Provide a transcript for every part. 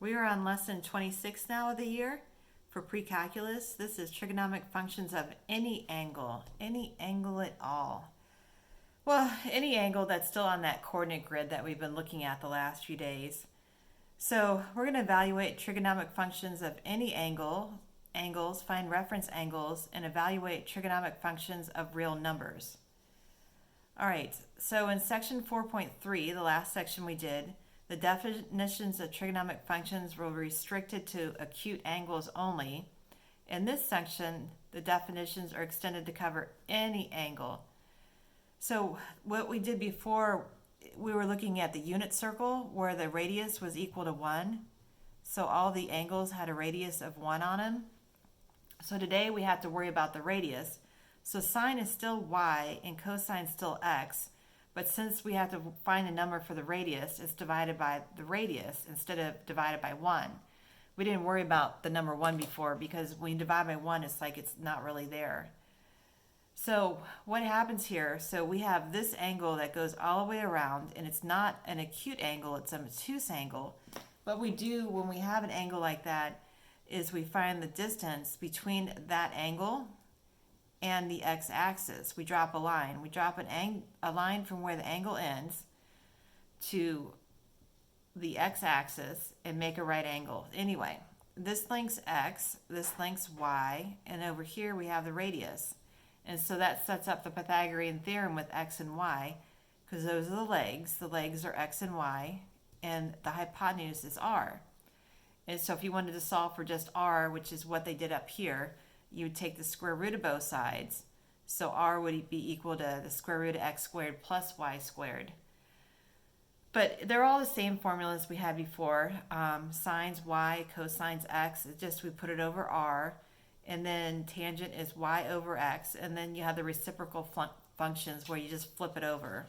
We are on lesson 26 now of the year for Precalculus. This is trigonometric functions of any angle at all. Well, any angle that's still on that coordinate grid that we've been looking at the last few days. So we're going to evaluate trigonometric functions of any angles, find reference angles, and evaluate trigonometric functions of real numbers. All right, so in section 4.3, the last section we did, the definitions of trigonometric functions were restricted to acute angles only. In this section, the definitions are extended to cover any angle. So what we did before, we were looking at the unit circle where the radius was equal to 1. So all the angles had a radius of 1 on them. So today we have to worry about the radius. So sine is still y and cosine is still x. But since we have to find a number for the radius, it's divided by the radius instead of divided by 1. We didn't worry about the number 1 before because when you divide by 1, it's like it's not really there. So what happens here, so we have this angle that goes all the way around, and it's not an acute angle, it's an obtuse angle. What we do when we have an angle like that is we find the distance between that angle and the x-axis. We drop a line. We drop a line from where the angle ends to the x-axis and make a right angle. Anyway, this length's x, this length's y, and over here we have the radius. And so that sets up the Pythagorean theorem with x and y, because those are the legs. The legs are x and y, and the hypotenuse is r. And so if you wanted to solve for just r, which is what they did up here, you would take the square root of both sides. So r would be equal to the square root of x squared plus y squared. But they're all the same formulas we had before. Sines y, cosines x, it's just we put it over r. And then tangent is y over x. And then you have the reciprocal functions where you just flip it over.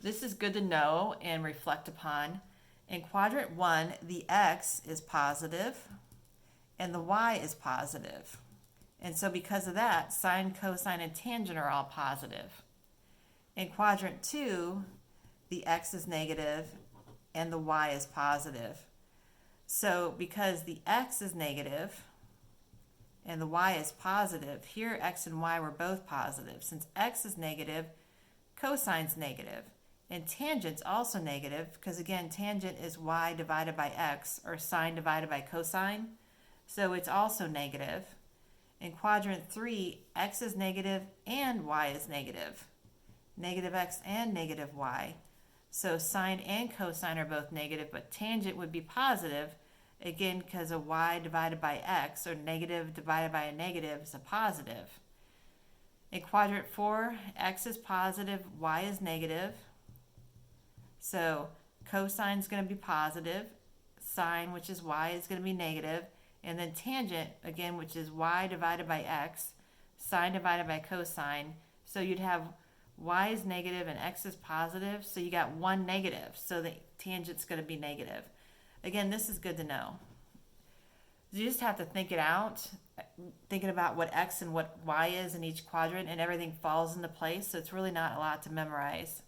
This is good to know and reflect upon. In quadrant 1, the x is positive and the y is positive. And so because of that, sine, cosine, and tangent are all positive. In quadrant 2, the x is negative and the y is positive. So because the x is negative and the y is positive, here x and y were both positive. Since x is negative, cosine's negative. And tangent's also negative because, again, tangent is y divided by x, or sine divided by cosine. So it's also negative. In quadrant 3, x is negative and y is negative. Negative x and negative y. So sine and cosine are both negative, but tangent would be positive, again, because of y divided by x, or negative divided by a negative is a positive. In quadrant 4, x is positive, y is negative. So cosine is going to be positive, sine, which is y, is going to be negative, and then tangent, again, which is y divided by x, sine divided by cosine. So you'd have y is negative and x is positive, so you got one negative, so the tangent's going to be negative. Again, this is good to know. You just have to think it out, thinking about what x and what y is in each quadrant, and everything falls into place, so it's really not a lot to memorize.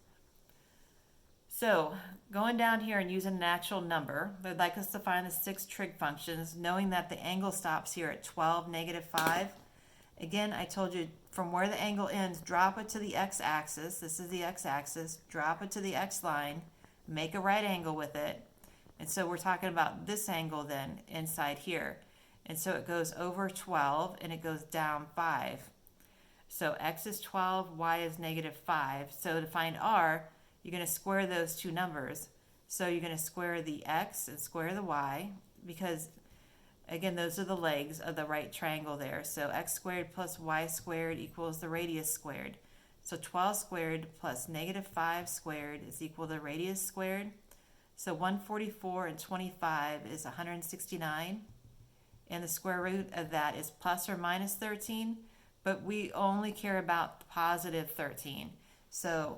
So, going down here and using an actual number, they'd like us to find the 6 trig functions, knowing that the angle stops here at 12, negative 5. Again, I told you from where the angle ends, drop it to the x-axis. This is the x-axis. Drop it to the x-line. Make a right angle with it. And so we're talking about this angle then inside here. And so it goes over 12 and it goes down 5. So x is 12, y is negative 5. So to find r, you're going to square those two numbers. So you're going to square the x and square the y, because, again, those are the legs of the right triangle there. So x squared plus y squared equals the radius squared. So 12 squared plus negative 5 squared is equal to radius squared. So 144 and 25 is 169. And the square root of that is plus or minus 13. But we only care about positive 13. So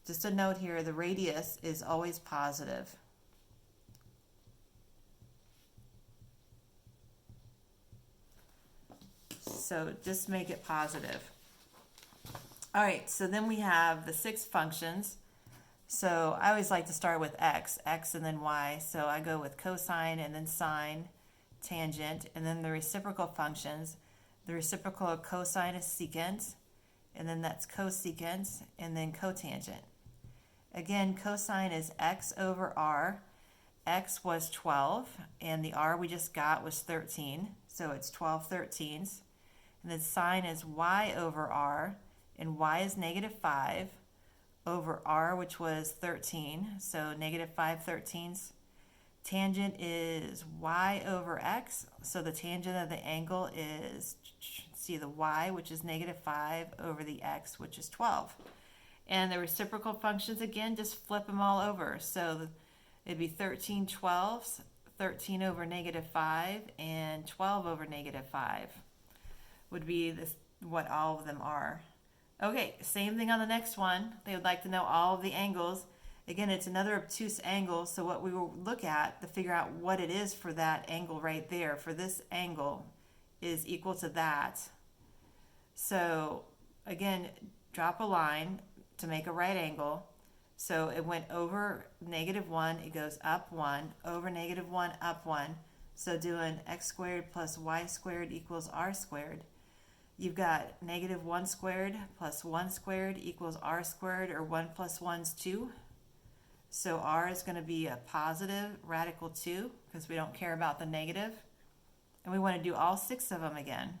just a note here, the radius is always positive. So just make it positive. All right, so then we have the 6 functions. So I always like to start with x and then y. So I go with cosine and then sine, tangent, and then the reciprocal functions. The reciprocal of cosine is secant, and then that's cosecant, and then cotangent. Again, cosine is x over r. X was 12, and the r we just got was 13, so it's 12/13. And then sine is y over r, and y is -5 over r, which was 13, so -5/13. Tangent is y over x, so the tangent of the angle is, see the y, which is -5 over the x, which is 12. And the reciprocal functions, again, just flip them all over. So it'd be 13/12, 13 over -5, and 12 over -5 would be this, what all of them are. Okay, same thing on the next one. They would like to know all of the angles. Again, it's another obtuse angle, so what we will look at to figure out what it is for that angle right there, for this angle, is equal to that. So again, drop a line to make a right angle. So it went over -1, it goes up 1, over -1, up 1. So doing x squared plus y squared equals r squared. You've got -1 squared plus 1 squared equals r squared, or 1 plus 1 is 2. So r is going to be a positive radical 2 because we don't care about the negative. And we want to do all 6 of them again.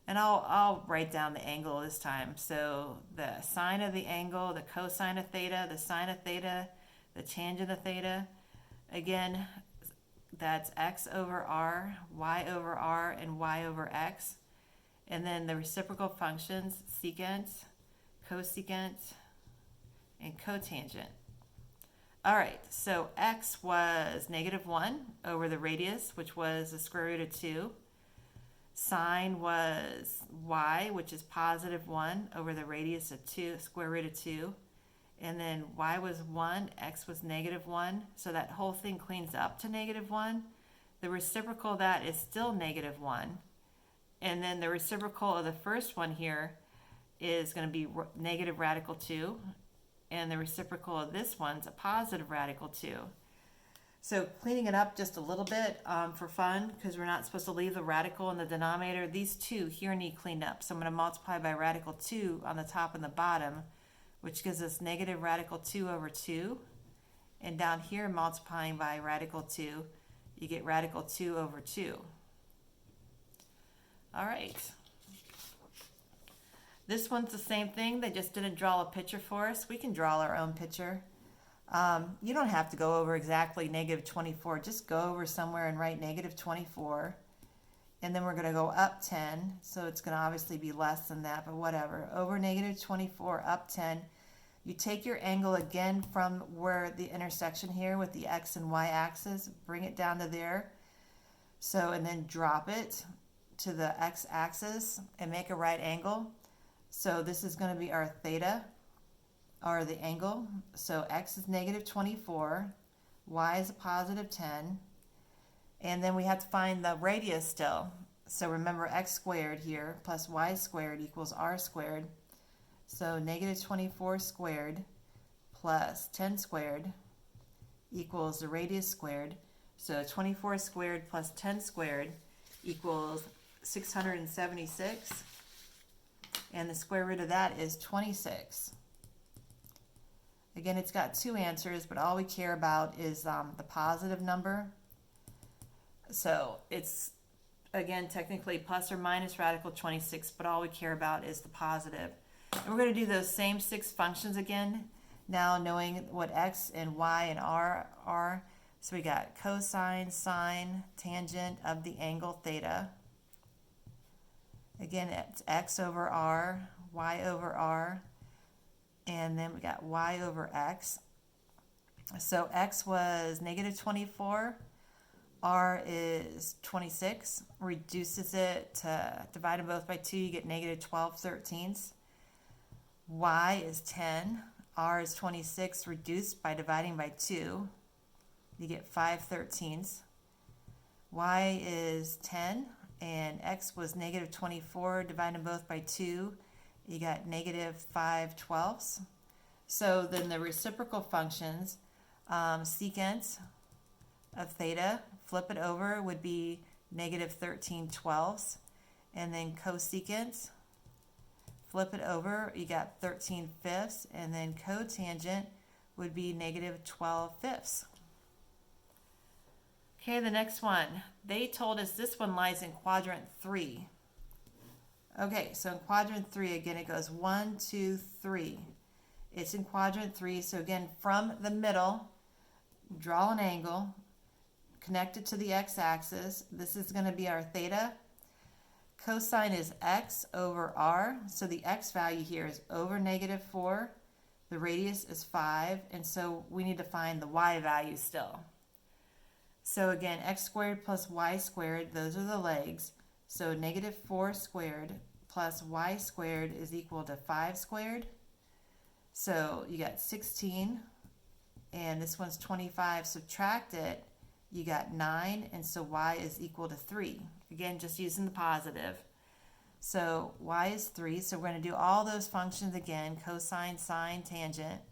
And I'll write down the angle this time. So the sine of the angle, the cosine of theta, the sine of theta, the tangent of theta. Again, that's x over r, y over r, and y over x. And then the reciprocal functions, secant, cosecant, and cotangent. All right, so x was -1 over the radius, which was the square root of 2. Sine was y, which is +1 over the radius of 2, square root of 2. And then y was 1, x was -1, so that whole thing cleans up to -1. The reciprocal of that is still -1. And then the reciprocal of the first one here is going to be negative radical 2. And the reciprocal of this one's a positive radical 2. So cleaning it up just a little bit for fun, because we're not supposed to leave the radical in the denominator. These two here need cleaned up. So I'm going to multiply by radical 2 on the top and the bottom, which gives us negative radical 2 over 2. And down here, multiplying by radical 2, you get radical 2 over 2. All right. This one's the same thing. They just didn't draw a picture for us. We can draw our own picture. You don't have to go over exactly -24. Just go over somewhere and write -24. And then we're going to go up 10. So it's going to obviously be less than that, but whatever. Over -24, up 10. You take your angle again from where the intersection here with the x and y axis, bring it down to there. So, and then drop it to the x axis and make a right angle. So this is going to be our theta, or the angle. So x is -24, y is a +10, and then we have to find the radius still. So remember, x squared here plus y squared equals r squared. So -24 squared plus 10 squared equals the radius squared. So 24 squared plus 10 squared equals 676. And the square root of that is 26. Again, it's got two answers, but all we care about is the positive number. So it's, again, technically plus or minus radical 26, but all we care about is the positive. And we're going to do those same 6 functions again, now knowing what x and y and r are. So we got cosine, sine, tangent of the angle theta. Again, it's x over r, y over r, and then we got y over x. So x was -24, r is 26, reduces it to divide them both by 2, you get -12/13. Y is 10, r is 26, reduced by dividing by 2, you get 5/13. Y is 10, and x was -24, dividing them both by 2, you got -5/12. So then the reciprocal functions, secant of theta, flip it over, would be negative 13/12. And then cosecant, flip it over, you got 13/5. And then cotangent would be negative 12/5. Okay, the next one. They told us this one lies in quadrant 3. Okay, so in quadrant 3, again, it goes 1, 2, 3. It's in quadrant 3, so again, from the middle, draw an angle, connect it to the x-axis. This is going to be our theta. Cosine is x over r, so the x value here is over negative 4. The radius is 5, and so we need to find the y value still. So again, x squared plus y squared, those are the legs. So negative 4 squared plus y squared is equal to 5 squared. So you got 16, and this one's 25. Subtract it, you got 9, and so y is equal to 3. Again, just using the positive. So y is 3, so we're going to do all those functions again, cosine, sine, tangent.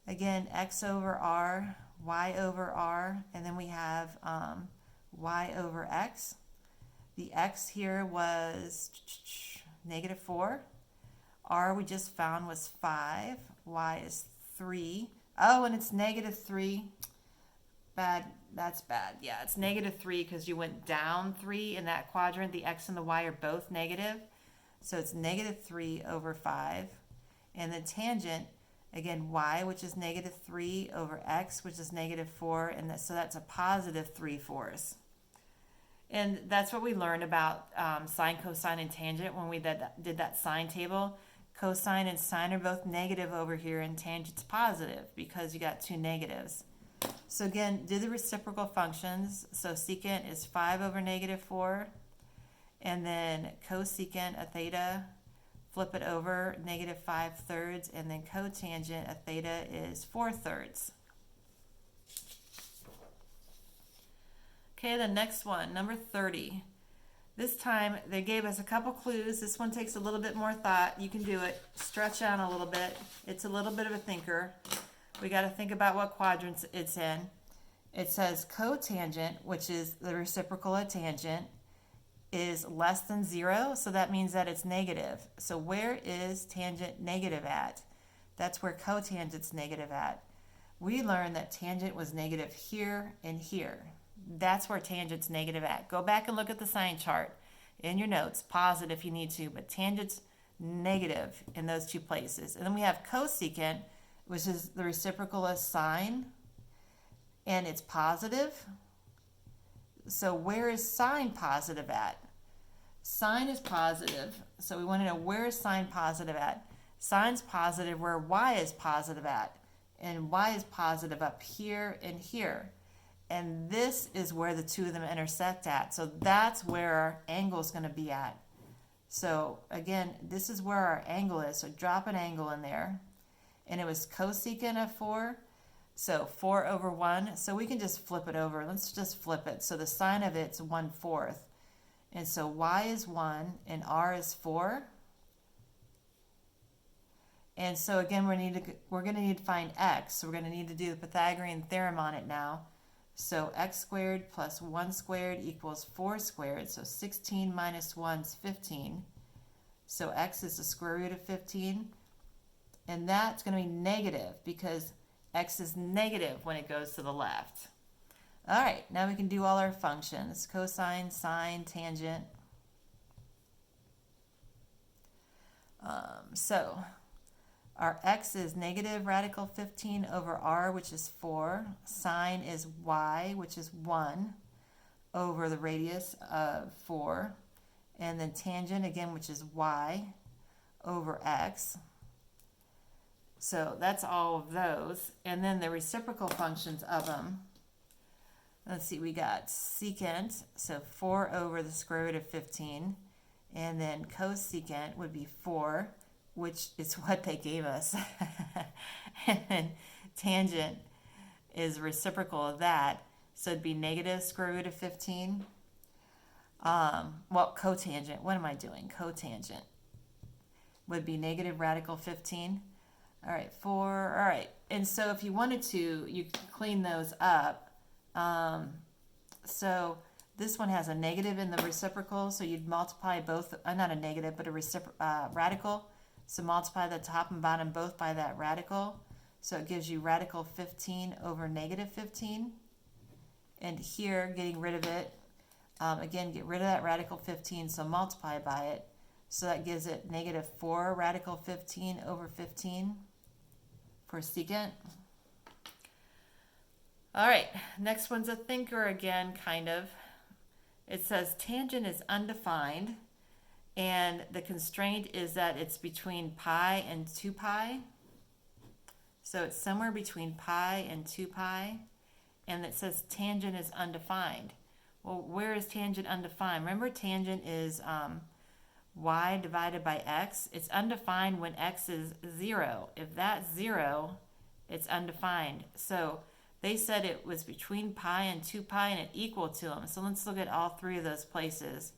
Again, x over r, y over r, and then we have y over x. The x here was negative 4. R we just found was 5. Y is 3. Oh, and it's negative 3. Bad. That's bad. Yeah, it's negative 3 because you went down 3 in that quadrant. The x and the y are both negative. So it's negative 3 over 5. And the tangent, again, y, which is negative 3 over x, which is negative 4. And so that's a positive 3/4. And that's what we learned about sine, cosine, and tangent when we did that sine table. Cosine and sine are both negative over here, and tangent's positive because you got two negatives. So again, do the reciprocal functions. So secant is 5 over negative 4. And then cosecant of theta, flip it over, negative 5/3. And then cotangent of theta is 4/3. Okay, the next one, number 30. This time they gave us a couple clues. This one takes a little bit more thought. You can do it. Stretch out a little bit. It's a little bit of a thinker. We got to think about what quadrants it's in. It says cotangent, which is the reciprocal of tangent, is less than 0. So that means that it's negative. So where is tangent negative at? That's where cotangent's negative at. We learned that tangent was negative here and here. That's where tangent's negative at. Go back and look at the sign chart in your notes. Pause it if you need to, but tangent's negative in those two places. And then we have cosecant, which is the reciprocal of sine, and it's positive. So where is sine positive at? Sine is positive, so we want to know where is sine positive at. Sine's positive where y is positive at, and y is positive up here and here. And this is where the two of them intersect at. So that's where our angle is going to be at. So again, this is where our angle is. So drop an angle in there. And it was cosecant of 4. So 4 over 1. So we can just flip it over. Let's just flip it. So the sine of it's 1/4. And so y is 1 and r is 4. And so again, we're going to need to find x. So we're going to need to do the Pythagorean theorem on it now. So x squared plus 1 squared equals 4 squared. So 16 minus 1 is 15. So x is the square root of 15. And that's going to be negative because x is negative when it goes to the left. All right, now we can do all our functions. Cosine, sine, tangent. So our x is negative radical 15 over r, which is 4. Sine is y, which is 1, over the radius of 4. And then tangent, again, which is y, over x. So that's all of those. And then the reciprocal functions of them. Let's see, we got secant, so 4 over the square root of 15. And then cosecant would be 4, which is what they gave us. And then tangent is reciprocal of that, so it'd be negative square root of 15. Well, cotangent, what am I doing? Cotangent. would be negative radical 15. All right, all right. And so if you wanted to, you could clean those up. So this one has a negative in the reciprocal, so you'd multiply both, not a negative, but a radical. So multiply the top and bottom both by that radical. So it gives you radical 15 over negative 15. And here, getting rid of it, again, get rid of that radical 15, so multiply by it. So that gives it negative 4 radical 15 over 15 for secant. All right, next one's a thinker again, kind of. It says tangent is undefined, and the constraint is that it's between pi and 2 pi. So it's somewhere between pi and 2 pi, and it says tangent is undefined. Well, where is tangent undefined? Remember, tangent is y divided by x. It's undefined when x is 0. If that's 0, it's undefined. So they said it was between pi and 2 pi and it equal to them. So let's look at all three of those places.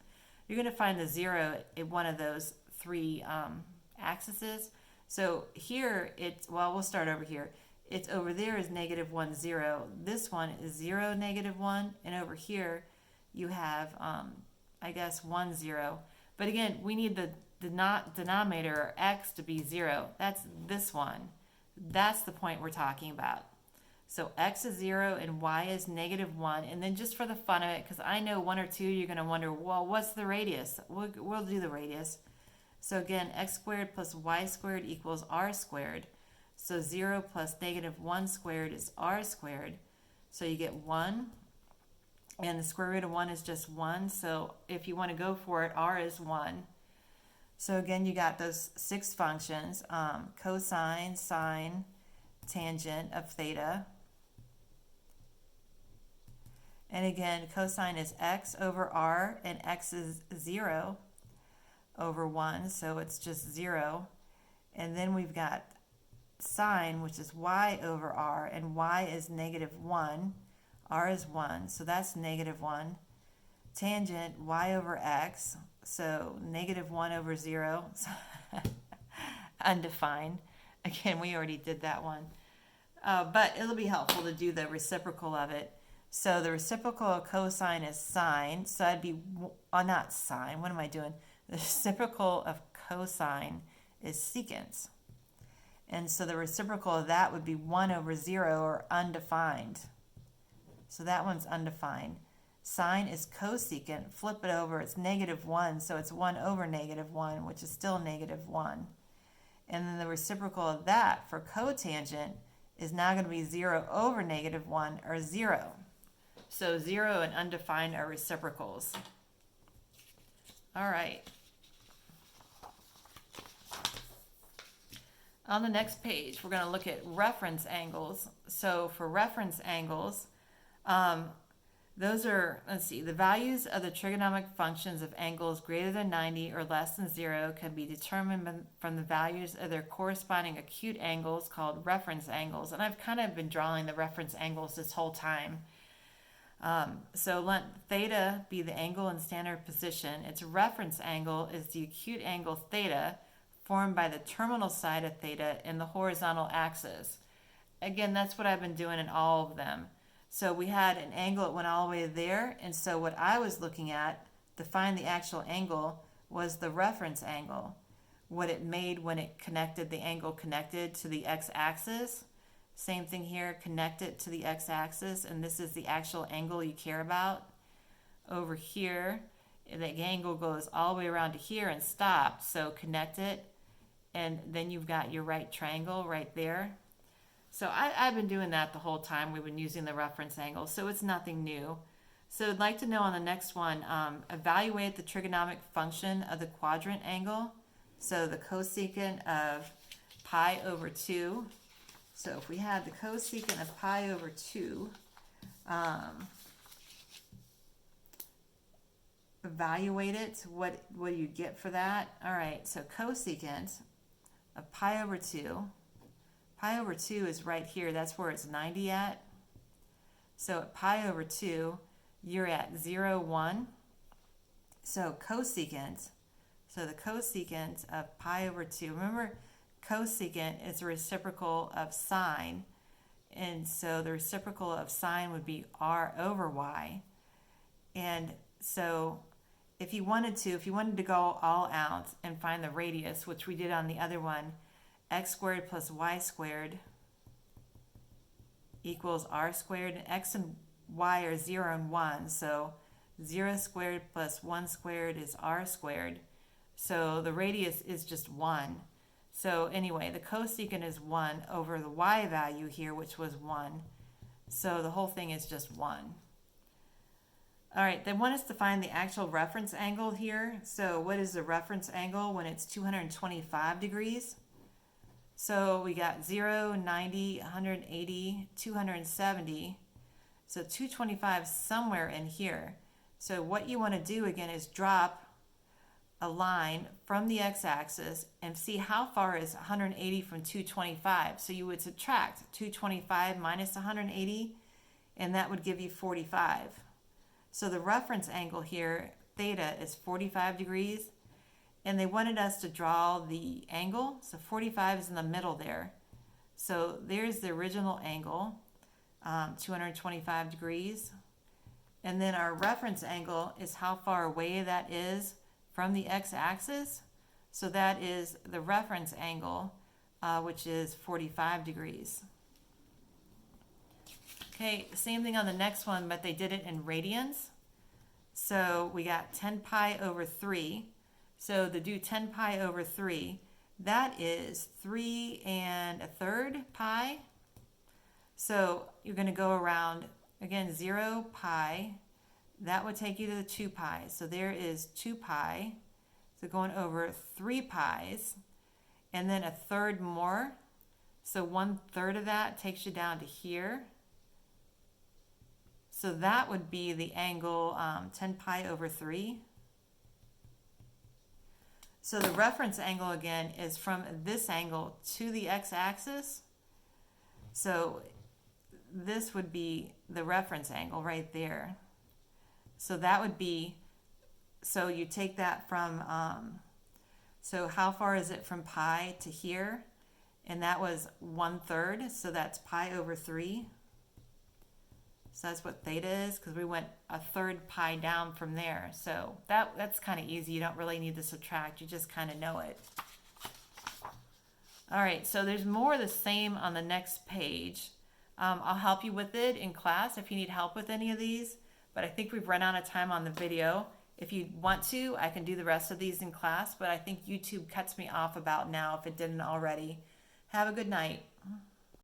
You're going to find the 0 at one of those three axes. So here, well, we'll start over here. It's over there is negative 1, 0. This one is 0, negative 1. And over here, you have, I guess, 1, 0. But again, we need the denominator, or x, to be 0. That's this one. That's the point we're talking about. So x is 0 and y is negative 1. And then just for the fun of it, because I know one or two, you're going to wonder, well, what's the radius? We'll do the radius. So again, x squared plus y squared equals r squared. So 0 plus negative 1 squared is r squared. So you get 1. And the square root of 1 is just 1. So if you want to go for it, r is 1. So again, you got those 6 functions, cosine, sine, tangent of theta. And again, cosine is x over r, and x is 0 over 1, so it's just 0. And then we've got sine, which is y over r, and y is negative 1. R is 1, so that's negative 1. Tangent, y over x, so negative 1 over 0. Undefined. Again, we already did that one. But it'll be helpful to do the reciprocal of it. So the reciprocal of cosine is sine, so that'd be, not sine, what am I doing? The reciprocal of cosine is secant. And so the reciprocal of that would be 1 over 0, or undefined. So that one's undefined. Sine is cosecant. Flip it over, it's negative 1, so it's 1 over negative 1, which is still negative 1. And then the reciprocal of that for cotangent is now going to be 0 over negative 1, or 0. So 0 and undefined are reciprocals. All right. On the next page, we're going to look at reference angles. So for reference angles, those are, let's see, the values of the trigonometric functions of angles greater than 90 or less than 0 can be determined from the values of their corresponding acute angles called reference angles. And I've kind of been drawing the reference angles this whole time. So let theta be the angle in standard position. Its reference angle is the acute angle theta formed by the terminal side of theta in the horizontal axis. Again, that's what I've been doing in all of them. So we had an angle that went all the way there, and so what I was looking at to find the actual angle was the reference angle, what it made when it connected, the angle connected to the x-axis. Same thing here, connect it to the x-axis, and this is the actual angle you care about. Over here, the angle goes all the way around to here and stops, so connect it, and then you've got your right triangle right there. So I've been doing that the whole time. We've been using the reference angle, so it's nothing new. So I'd like to know on the next one, evaluate the trigonometric function of the quadrant angle. So the cosecant of pi over 2. So if we had the cosecant of pi over 2, evaluate it, what do you get for that? All right, so cosecant of pi over 2. Pi over 2 is right here. That's where it's 90 at. So at pi over 2, you're at 0, 1. So cosecant So the cosecant of pi over 2. Remember, cosecant is a reciprocal of sine. And so the reciprocal of sine would be r over y. And so if you wanted to go all out and find the radius, which we did on the other one, x squared plus y squared equals r squared, and x and y are 0 and 1, so 0 squared plus 1 squared is r squared. So the radius is just 1. So anyway, the cosecant is 1 over the y value here, which was 1. So the whole thing is just 1. All right, they want us to find the actual reference angle here. So what is the reference angle when it's 225 degrees? So we got 0, 90, 180, 270. So 225 somewhere in here. So what you want to do again is drop a line from the x-axis and see how far is 180 from 225. So you would subtract 225 minus 180, and that would give you 45. So the reference angle here, theta, is 45 degrees, and they wanted us to draw the angle. So 45 is in the middle there. So there's the original angle, 225 degrees. And then our reference angle is how far away that is from the x-axis. So that is the reference angle, which is 45 degrees. Okay, same thing on the next one, but they did it in radians. So we got 10 pi over 3. So to do 10 pi over 3, that is 3 1/3 pi. So you're going to go around, again, 0 pi. That would take you to the 2 pi. So there is 2 pi. So going over 3 pi's. And then 1/3 more. So 1/3 of that takes you down to here. So that would be the angle 10 pi over 3. So the reference angle again is from this angle to the x-axis. So this would be the reference angle right there. So that would be, so you take that from, so how far is it from pi to here? And that was 1/3, so that's pi over 3. So that's what theta is, because we went 1/3 pi down from there. So that's kind of easy. You don't really need to subtract. You just kind of know it. All right, so there's more of the same on the next page. I'll help you with it in class if you need help with any of these, but I think we've run out of time on the video. If you want to, I can do the rest of these in class, but I think YouTube cuts me off about now if it didn't already. Have a good night.